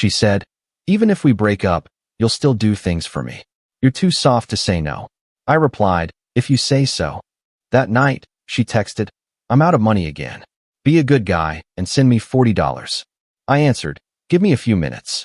she said. Even if we break up, you'll still do things for me. You're too soft to say no. I replied, if you say so. That night, she texted, I'm out of money again. Be a good guy and send me $40. I answered, give me a few minutes.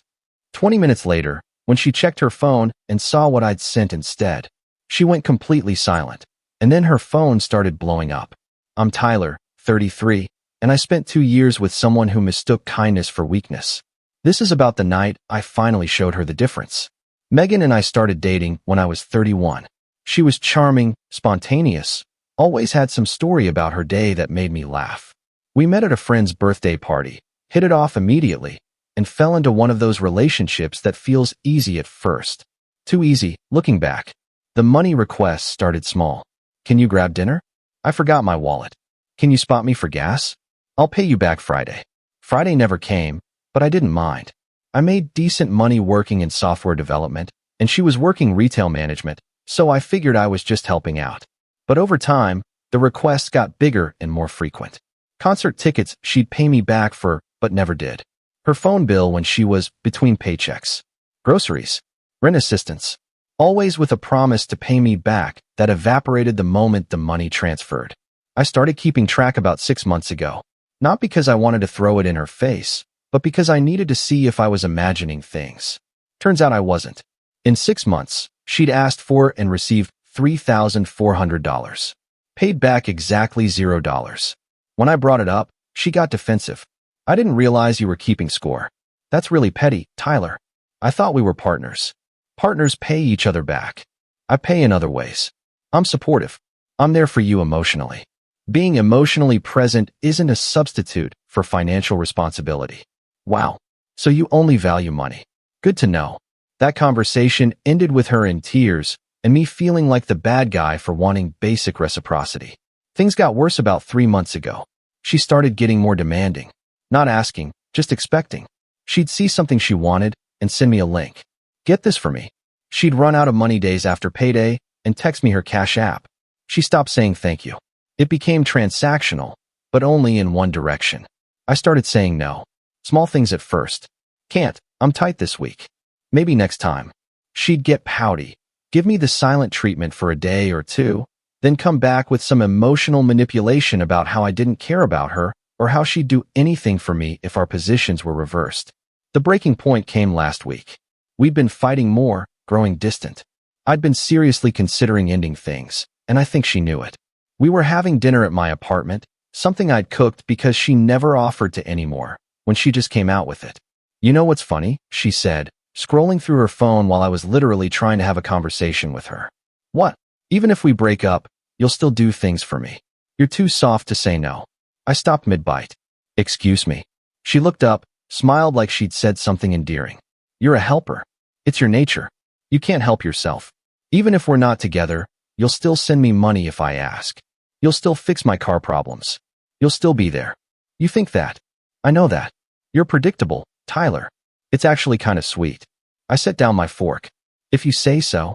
20 minutes later, when she checked her phone and saw what I'd sent instead, she went completely silent, and then her phone started blowing up. I'm Tyler, 33, and I spent 2 years with someone who mistook kindness for weakness. This is about the night I finally showed her the difference. Megan and I started dating when I was 31. She was charming, spontaneous, always had some story about her day that made me laugh. We met at a friend's birthday party, hit it off immediately, and fell into one of those relationships that feels easy at first. Too easy, looking back. The money requests started small. Can you grab dinner? I forgot my wallet. Can you spot me for gas? I'll pay you back Friday. Friday never came, but I didn't mind. I made decent money working in software development, and she was working retail management, so I figured I was just helping out. But over time, the requests got bigger and more frequent. Concert tickets she'd pay me back for, but never did. Her phone bill when she was between paychecks. Groceries. Rent assistance. Always with a promise to pay me back that evaporated the moment the money transferred. I started keeping track about 6 months ago. Not because I wanted to throw it in her face, but because I needed to see if I was imagining things. Turns out I wasn't. In 6 months, she'd asked for and received $3,400. Paid back exactly $0. When I brought it up, she got defensive. I didn't realize you were keeping score. That's really petty, Tyler. I thought we were partners. Partners pay each other back. I pay in other ways. I'm supportive. I'm there for you emotionally. Being emotionally present isn't a substitute for financial responsibility. Wow. So you only value money. Good to know. That conversation ended with her in tears and me feeling like the bad guy for wanting basic reciprocity. Things got worse about 3 months ago. She started getting more demanding. Not asking, just expecting. She'd see something she wanted and send me a link. Get this for me. She'd run out of money days after payday and text me her Cash App. She stopped saying thank you. It became transactional, but only in one direction. I started saying no. Small things at first. Can't, I'm tight this week. Maybe next time. She'd get pouty, give me the silent treatment for a day or two, then come back with some emotional manipulation about how I didn't care about her or how she'd do anything for me if our positions were reversed. The breaking point came last week. We'd been fighting more, growing distant. I'd been seriously considering ending things, and I think she knew it. We were having dinner at my apartment, something I'd cooked because she never offered to anymore, when she just came out with it. You know what's funny? She said, scrolling through her phone while I was literally trying to have a conversation with her. What? Even if we break up, you'll still do things for me. You're too soft to say no. I stopped mid-bite. Excuse me. She looked up, smiled like she'd said something endearing. You're a helper. It's your nature. You can't help yourself. Even if we're not together, you'll still send me money if I ask. You'll still fix my car problems. You'll still be there. You think that. I know that. You're predictable, Tyler. It's actually kind of sweet. I set down my fork. If you say so.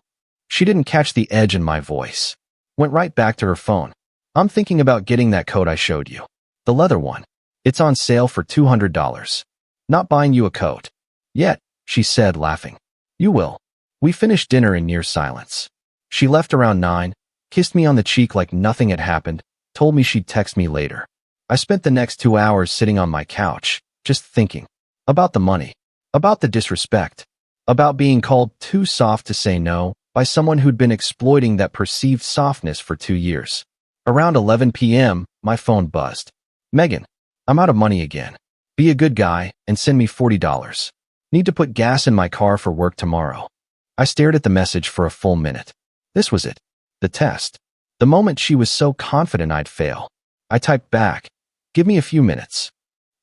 She didn't catch the edge in my voice. Went right back to her phone. I'm thinking about getting that coat I showed you. The leather one. It's on sale for $200. Not buying you a coat. Yet, she said, laughing. You will. We finished dinner in near silence. She left around 9, kissed me on the cheek like nothing had happened, told me she'd text me later. I spent the next 2 hours sitting on my couch, just thinking. About the money. About the disrespect. About being called too soft to say no by someone who'd been exploiting that perceived softness for 2 years. Around 11 p.m., my phone buzzed. Megan, I'm out of money again. Be a good guy and send me $40. Need to put gas in my car for work tomorrow. I stared at the message for a full minute. This was it. The test. The moment she was so confident I'd fail. I typed back. Give me a few minutes.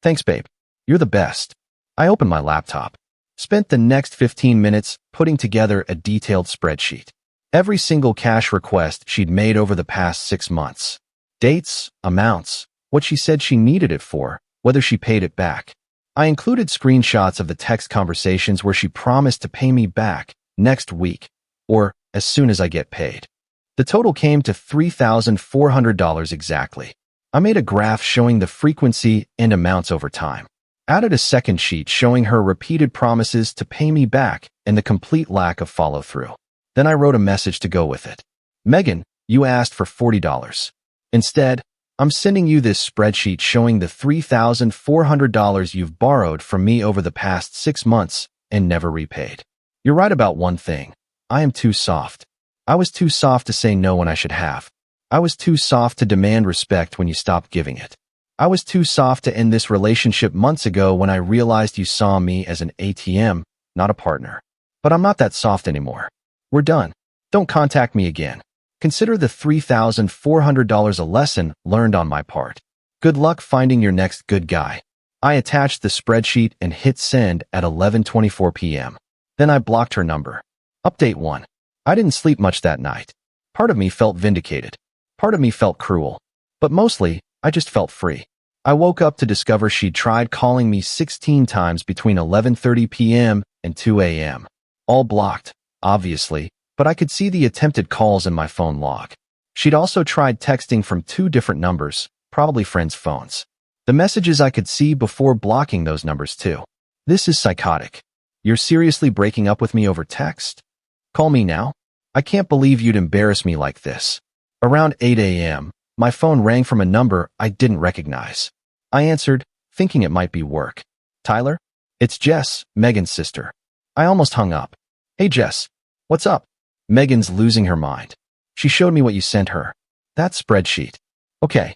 Thanks, babe. You're the best. I opened my laptop. Spent the next 15 minutes putting together a detailed spreadsheet. Every single cash request she'd made over the past 6 months. Dates, amounts, what she said she needed it for, whether she paid it back. I included screenshots of the text conversations where she promised to pay me back next week, or as soon as I get paid. The total came to $3,400 exactly. I made a graph showing the frequency and amounts over time. Added a second sheet showing her repeated promises to pay me back and the complete lack of follow-through. Then I wrote a message to go with it. Megan, you asked for $40. Instead, I'm sending you this spreadsheet showing the $3,400 you've borrowed from me over the past 6 months and never repaid. You're right about one thing. I am too soft. I was too soft to say no when I should have. I was too soft to demand respect when you stopped giving it. I was too soft to end this relationship months ago when I realized you saw me as an ATM, not a partner. But I'm not that soft anymore. We're done. Don't contact me again. Consider the $3,400 a lesson learned on my part. Good luck finding your next good guy. I attached the spreadsheet and hit send at 11:24 p.m. Then I blocked her number. Update 1. I didn't sleep much that night. Part of me felt vindicated. Part of me felt cruel. But mostly, I just felt free. I woke up to discover she'd tried calling me 16 times between 11:30 p.m. and 2 a.m. All blocked, obviously, but I could see the attempted calls in my phone log. She'd also tried texting from 2 different numbers, probably friends' phones. The messages I could see before blocking those numbers too. This is psychotic. You're seriously breaking up with me over text? Call me now? I can't believe you'd embarrass me like this. Around 8 a.m., my phone rang from a number I didn't recognize. I answered, thinking it might be work. Tyler? It's Jess, Megan's sister. I almost hung up. Hey Jess, what's up? Megan's losing her mind. She showed me what you sent her. That spreadsheet. Okay.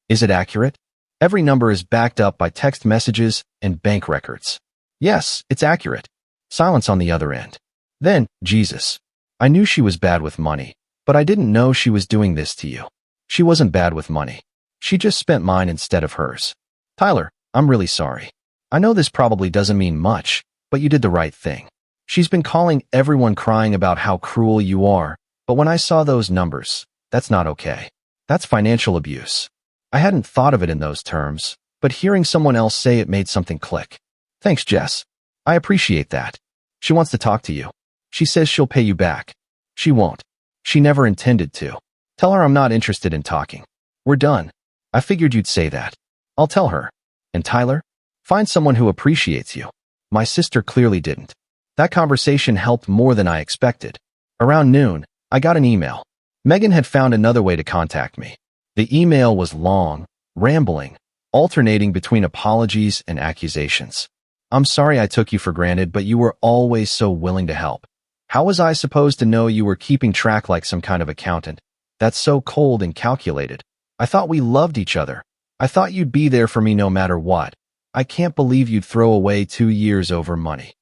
Is it accurate? Every number is backed up by text messages and bank records. Yes, it's accurate. Silence on the other end. Then, Jesus. I knew she was bad with money, but I didn't know she was doing this to you. She wasn't bad with money. She just spent mine instead of hers. Tyler, I'm really sorry. I know this probably doesn't mean much, but you did the right thing. She's been calling everyone crying about how cruel you are, but when I saw those numbers, that's not okay. That's financial abuse. I hadn't thought of it in those terms, but hearing someone else say it made something click. Thanks, Jess. I appreciate that. She wants to talk to you. She says she'll pay you back. She won't. She never intended to. Tell her I'm not interested in talking. We're done. I figured you'd say that. I'll tell her. And Tyler? Find someone who appreciates you. My sister clearly didn't. That conversation helped more than I expected. Around noon, I got an email. Megan had found another way to contact me. The email was long, rambling, alternating between apologies and accusations. I'm sorry I took you for granted, but you were always so willing to help. How was I supposed to know you were keeping track like some kind of accountant? That's so cold and calculated. I thought we loved each other. I thought you'd be there for me no matter what. I can't believe you'd throw away 2 years over money.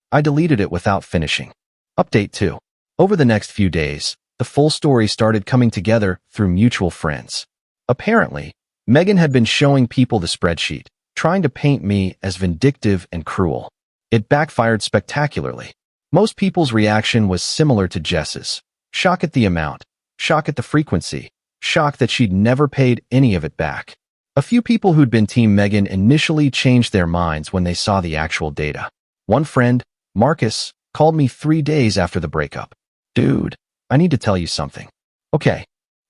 I deleted it without finishing. Update 2. Over the next few days, the full story started coming together through mutual friends. Apparently, Megan had been showing people the spreadsheet, trying to paint me as vindictive and cruel. It backfired spectacularly. Most people's reaction was similar to Jess's. Shock at the amount, shock at the frequency, shock that she'd never paid any of it back. A few people who'd been Team Megan initially changed their minds when they saw the actual data. One friend, Marcus, called me 3 days after the breakup. Dude, I need to tell you something. Okay.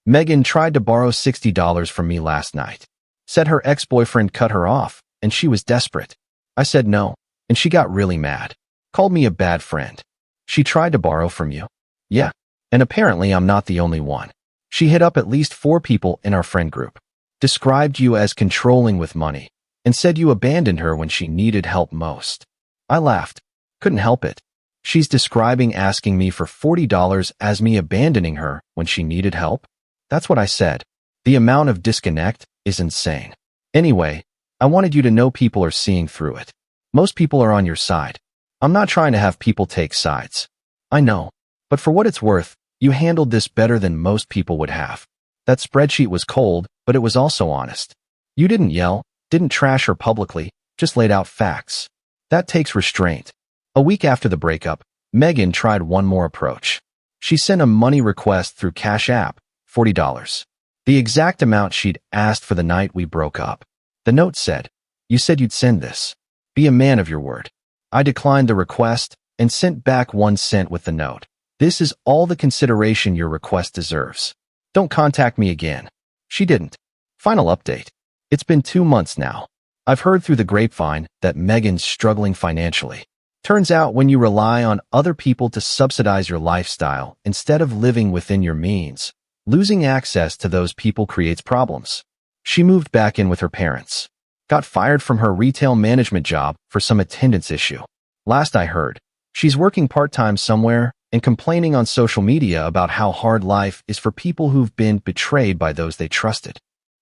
Megan tried to borrow $60 from me last night. Said her ex-boyfriend cut her off, and she was desperate. I said no, and she got really mad. Called me a bad friend. She tried to borrow from you? Yeah. And apparently I'm not the only one. She hit up at least 4 people in our friend group. Described you as controlling with money, and said you abandoned her when she needed help most. I laughed. Couldn't help it. She's describing asking me for $40 as me abandoning her when she needed help? That's what I said. The amount of disconnect is insane. Anyway, I wanted you to know people are seeing through it. Most people are on your side. I'm not trying to have people take sides. I know. But for what it's worth, you handled this better than most people would have. That spreadsheet was cold, but it was also honest. You didn't yell, didn't trash her publicly, just laid out facts. That takes restraint. A week after the breakup, Megan tried one more approach. She sent a money request through Cash App, $40. The exact amount she'd asked for the night we broke up. The note said, "You said you'd send this. Be a man of your word." I declined the request and sent back 1 cent with the note. "This is all the consideration your request deserves. Don't contact me again." She didn't. Final update. It's been 2 months now. I've heard through the grapevine that Megan's struggling financially. Turns out when you rely on other people to subsidize your lifestyle instead of living within your means, losing access to those people creates problems. She moved back in with her parents. Got fired from her retail management job for some attendance issue. Last I heard, she's working part-time somewhere and complaining on social media about how hard life is for people who've been betrayed by those they trusted.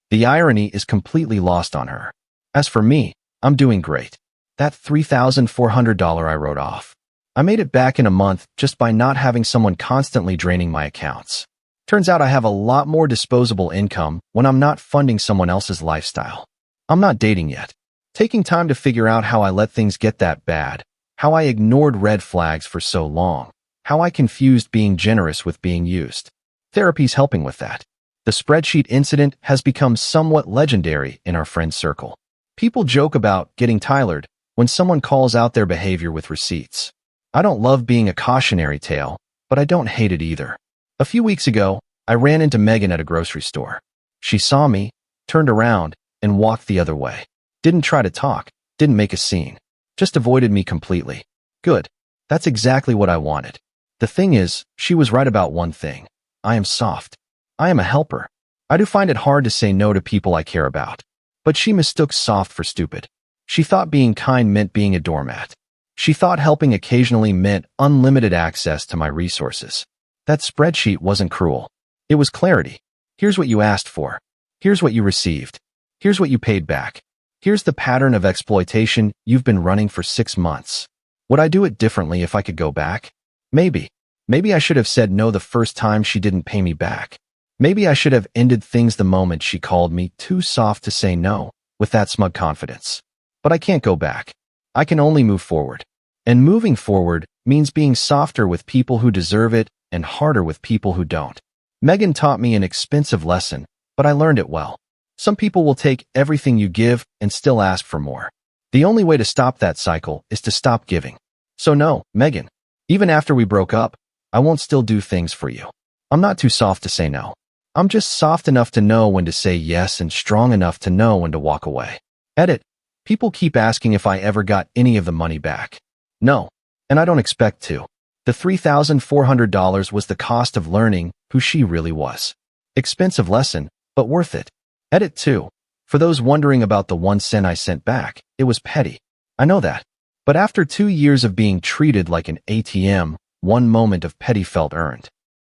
The irony is completely lost on her. As for me, I'm doing great. That $3,400 I wrote off. I made it back in a month just by not having someone constantly draining my accounts. Turns out I have a lot more disposable income when I'm not funding someone else's lifestyle. I'm not dating yet. Taking time to figure out how I let things get that bad, how I ignored red flags for so long, how I confused being generous with being used. Therapy's helping with that. The spreadsheet incident has become somewhat legendary in our friend circle. People joke about getting tired when someone calls out their behavior with receipts. I don't love being a cautionary tale, but I don't hate it either. A few weeks ago, I ran into Megan at a grocery store. She saw me, turned around, and walked the other way. Didn't try to talk, didn't make a scene. Just avoided me completely. Good. That's exactly what I wanted. The thing is, she was right about one thing. I am soft. I am a helper. I do find it hard to say no to people I care about. But she mistook soft for stupid. She thought being kind meant being a doormat. She thought helping occasionally meant unlimited access to my resources. That spreadsheet wasn't cruel. It was clarity. Here's what you asked for. Here's what you received. Here's what you paid back. Here's the pattern of exploitation you've been running for 6 months. Would I do it differently if I could go back? Maybe. Maybe I should have said no the first time she didn't pay me back. Maybe I should have ended things the moment she called me too soft to say no, with that smug confidence. But I can't go back. I can only move forward. And moving forward means being softer with people who deserve it and harder with people who don't. Megan taught me an expensive lesson, but I learned it well. Some people will take everything you give and still ask for more. The only way to stop that cycle is to stop giving. So no, Megan, even after we broke up, I won't still do things for you. I'm not too soft to say no. I'm just soft enough to know when to say yes and strong enough to know when to walk away. Edit. People keep asking if I ever got any of the money back. No, and I don't expect to. The $3,400 was the cost of learning who she really was. Expensive lesson, but worth it. Edit 2. For those wondering about the 1 cent I sent back, it was petty. I know that. But after 2 years of being treated like an ATM, one moment of petty felt earned.